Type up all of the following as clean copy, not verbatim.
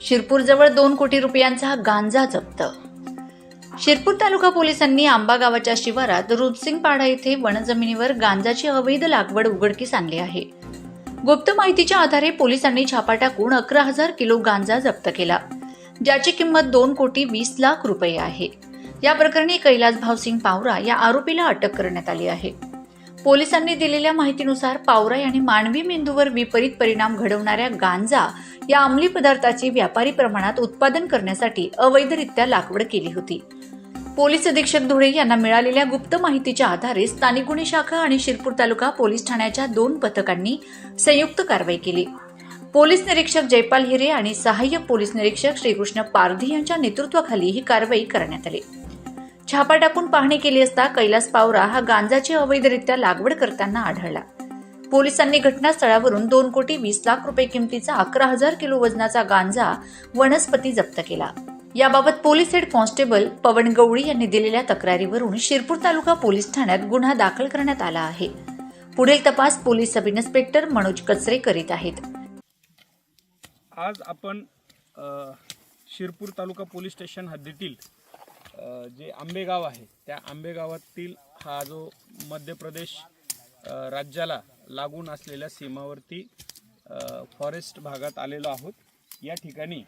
शिरपूरजवळ 2 कोटी रुपयांचा गांजा जप्त। शिरपूर तालुका पोलिसांनी आंबा गावाच्या शिवारात रुपसिंग पाडा येथे वनजमिनीवर गांजाची अवैध लागवड उघडकीस आणली आहे। गुप्त माहितीच्या आधारे पोलिसांनी छापा टाकून 11,000 किलो गांजा जप्त केला, ज्याची किंमत 2 कोटी 20 लाख रुपये आहे। या प्रकरणी कैलास भावसिंग पावरा या आरोपीला अटक करण्यात आली आहे। पोलिसांनी दिलेल्या माहितीनुसार पावरा यांनी मानवी मेंदूवर विपरीत परिणाम घडवणाऱ्या गांजा या अंमली पदार्थाची व्यापारी प्रमाणात उत्पादन करण्यासाठी अवैधरित्या लागवड केली होती। पोलीस अधीक्षक धुळे यांना मिळालेल्या गुप्त माहितीच्या आधारे स्थानिक गुन्हे शाखा आणि शिरपूर तालुका पोलीस ठाण्याच्या 2 पथकांनी संयुक्त कारवाई केली। पोलीस निरीक्षक जयपाल हिरे आणि सहाय्यक पोलीस निरीक्षक श्रीकृष्ण पारधी यांच्या नेतृत्वाखाली ही कारवाई करण्यात आली। छापा टाकून पाहणी केली असता कैलास पावरा हा गांजाची अवैधरित्या लागवड करताना आढळला। पोलिसांनी घटनास्थळावरून 2 कोटी 20 लाख रुपये किमतीचा 11,000 किलो वजनाचा गांजा वनस्पती जप्त केला। याबाबत पोलीस हेड कॉन्स्टेबल पवन गवळी यांनी दिलेल्या तक्रारीवरून शिरपूर तालुका पोलीस ठाण्यात गुन्हा दाखल करण्यात आला आहे। पुढील तपास पोलीस सब इन्स्पेक्टर मनोज कचरे करीत आहेत। आज आपण शिरपूर तालुका पोलीस स्टेशन हद्दीतील जे आंबेगाव आहे त्या आंबेगावातील हा जो मध्य प्रदेश राज्याला लागून असलेल्या सीमावर्ती फॉरेस्ट भागात आलेलो आहोत। या ठिकाणी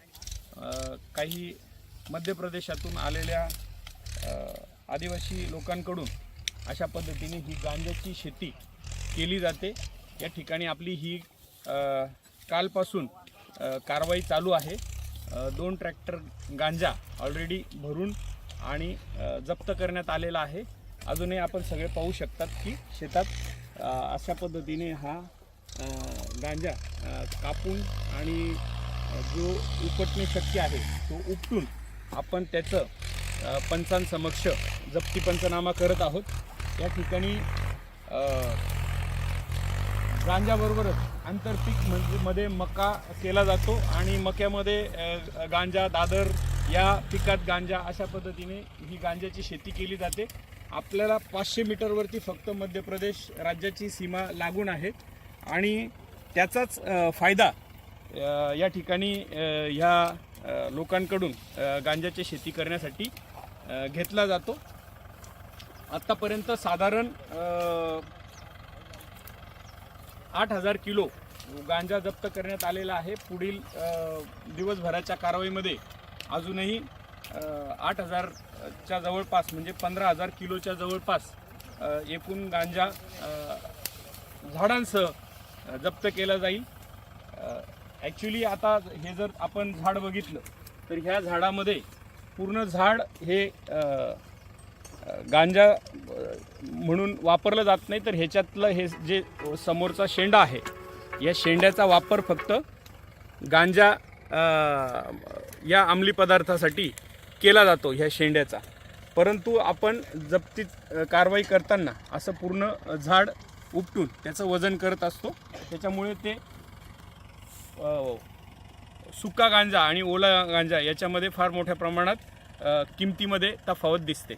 काही मध्य प्रदेशातून आलेल्या आदिवासी लोकांकडून अशा पद्धतीने ही गांजाची शेती केली जाते। या ठिकाणी आपली ही कालपासून कारवाई चालू आहे। 2 ट्रॅक्टर गांजा ऑलरेडी भरून आणि जप्त करण्यात आलेला आहे। अजूनही आपण सगळे पाहू शकतात की शेतात अशा पद्धतीने हा गांजा कापून आणि जो उपटणे शक्य आहे तो उपटून आपण त्याचं पंचांसमक्ष जप्ती पंचनामा करत आहोत। या ठिकाणी गांजाबरोबरच आंतरपीक मध्ये मका केला जातो आणि मक्यामध्ये गांजा, दादर या पिकात गांजा अशा पद्धतीने ही गांजाची शेती केली जाते। आपल्याला 500 मीटरवरती फक्त मध्य प्रदेश राज्याची सीमा लागून आहे आणि त्याचाच फायदा या ठिकाणी ह्या लोकांकडून गांजाची शेती करण्यासाठी घेतला जातो। आतापर्यंत साधारण 8,000 किलो गांजा जप्त करण्यात आलेला आहे। पुढील दिवसभराच्या कारवाईमध्ये अजूनही 8,000च्या जवळपास म्हणजे 15,000 किलोच्या जवळपास एकूण गांजा झाडांसह जप्त केला जाईल। ॲक्च्युली आता हे जर आपण झाड बघितलं तर ह्या झाडामध्ये पूर्ण झाड हे गांजा म्हणून वापरलं जात नाही, तर ह्याच्यातलं हे जे समोरचा शेंडा आहे या शेंड्याचा वापर फक्त गांजा या अंमली पदार्थासाठी केला जातो ह्या शेंड्याचा। परंतु आपण जप्तीत कारवाई करताना असं पूर्ण झाड उपटून त्याचं वजन करत असतो, त्याच्यामुळे ते सुका गांजा आणि ओला गांजा याच्यामध्ये फार मोठ्या प्रमाणात किमतीमध्ये तफावत दिसते।